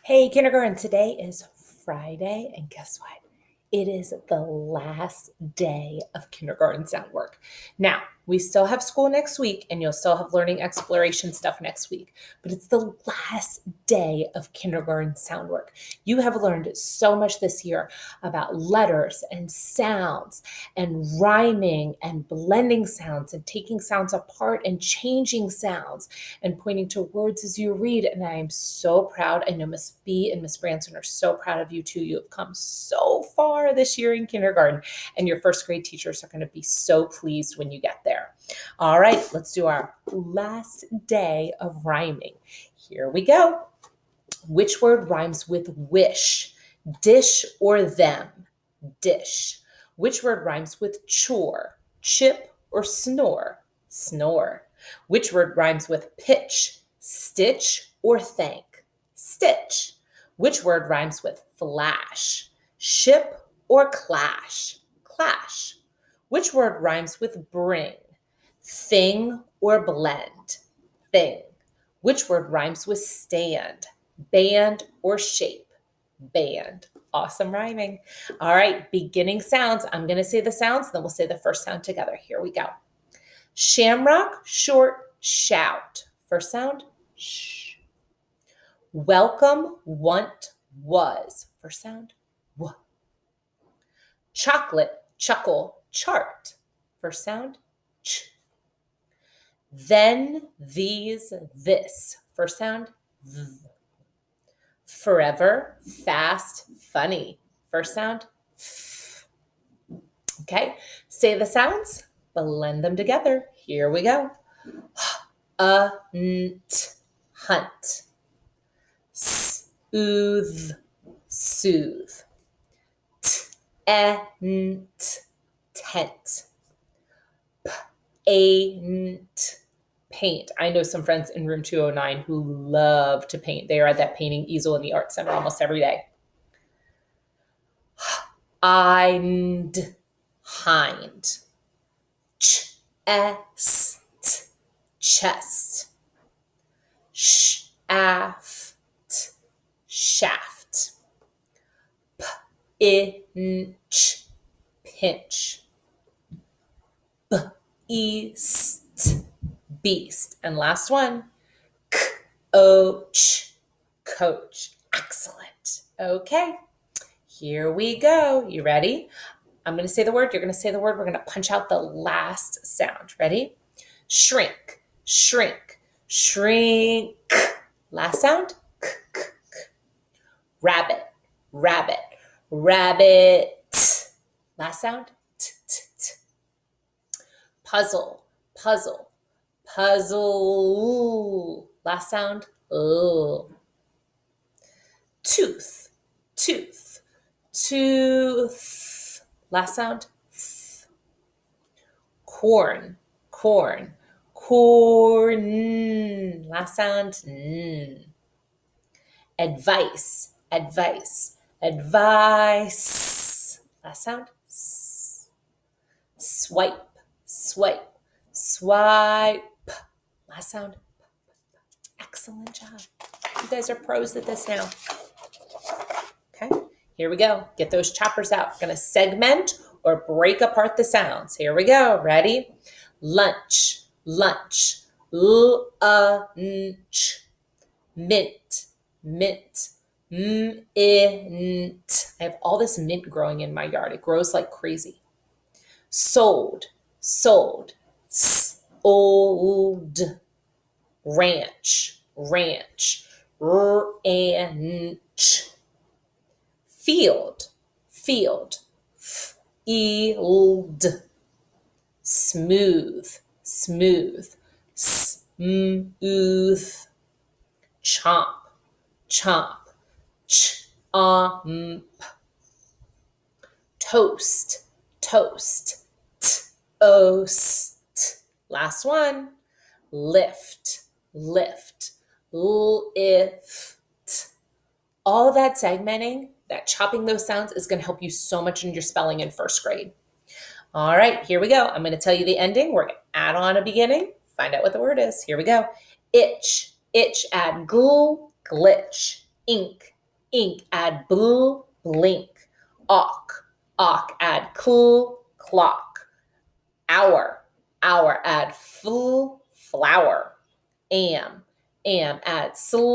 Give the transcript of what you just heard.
Hey, kindergarten, today is Friday, and guess what? It is the last day of kindergarten sound work. Now, we still have school next week, and you'll still have learning exploration stuff next week, but it's the last day of kindergarten sound work. You have learned so much this year about letters and sounds and rhyming and blending sounds and taking sounds apart and changing sounds and pointing to words as you read. And I am so proud. I know Miss B and Miss Branson are so proud of you too. You have come so far this year in kindergarten, and your first grade teachers are going to be so pleased when you get there. All right, let's do our last day of rhyming. Here we go. Which word rhymes with wish? Dish or them? Dish. Which word rhymes with chore? Chip or snore? Snore. Which word rhymes with pitch? Stitch or thank? Stitch. Which word rhymes with flash? Ship or clash? Clash. Which word rhymes with bring? Thing or blend? Thing. Which word rhymes with stand? Band or shape? Band. Awesome rhyming. All right, beginning sounds. I'm going to say the sounds, then we'll say the first sound together. Here we go. Shamrock, short, shout. First sound, sh. Welcome, want, was. First sound, w. Chocolate, chuckle, chart. First sound, ch. Then, these, this. First sound, v. Forever, fast, funny. First sound, f. Okay, say the sounds, blend them together. Here we go. Hunt. Soothe, soothe. Tent, tent. Paint. I know some friends in room 209 who love to paint. They are at that painting easel in the art center almost every day. Hind. Chest, chest. Shaft, shaft. Pinch, pinch. Beast, beast. And last one, coach, coach. Excellent. Okay, here we go. You ready? I'm going to say the word. You're going to say the word. We're going to punch out the last sound. Ready? Shrink, shrink, shrink. Last sound. Rabbit, rabbit, rabbit. Last sound. Puzzle, puzzle, puzzle. Last sound. Tooth, tooth, tooth. Last sound. Corn, corn, corn. Last sound. Advice, advice, advice. Last sound. Swipe, swipe, swipe. Last sound. Excellent job. You guys are pros at this now. Okay, here we go. Get those choppers out. We're going to segment or break apart the sounds. Here we go. Ready? Lunch, lunch, lunch. Mint, mint, mint. I have all this mint growing in my yard. It grows like crazy. Sold, sold, sold. Ranch, ranch, ranch. Field, field, field. Smooth, smooth, smooth. Chomp, chomp, chomp. Toast, toast, toast. Last one. Lift, lift, lift. All of that segmenting, that chopping those sounds is going to help you so much in your spelling in first grade. All right, here we go. I'm going to tell you the ending. We're going to add on a beginning, find out what the word is. Here we go. Itch, itch, add ghoul, glitch, ink, Ink, add bl, blink. Awk, add cl, clock. Hour, add fl, flower. Am, add sl,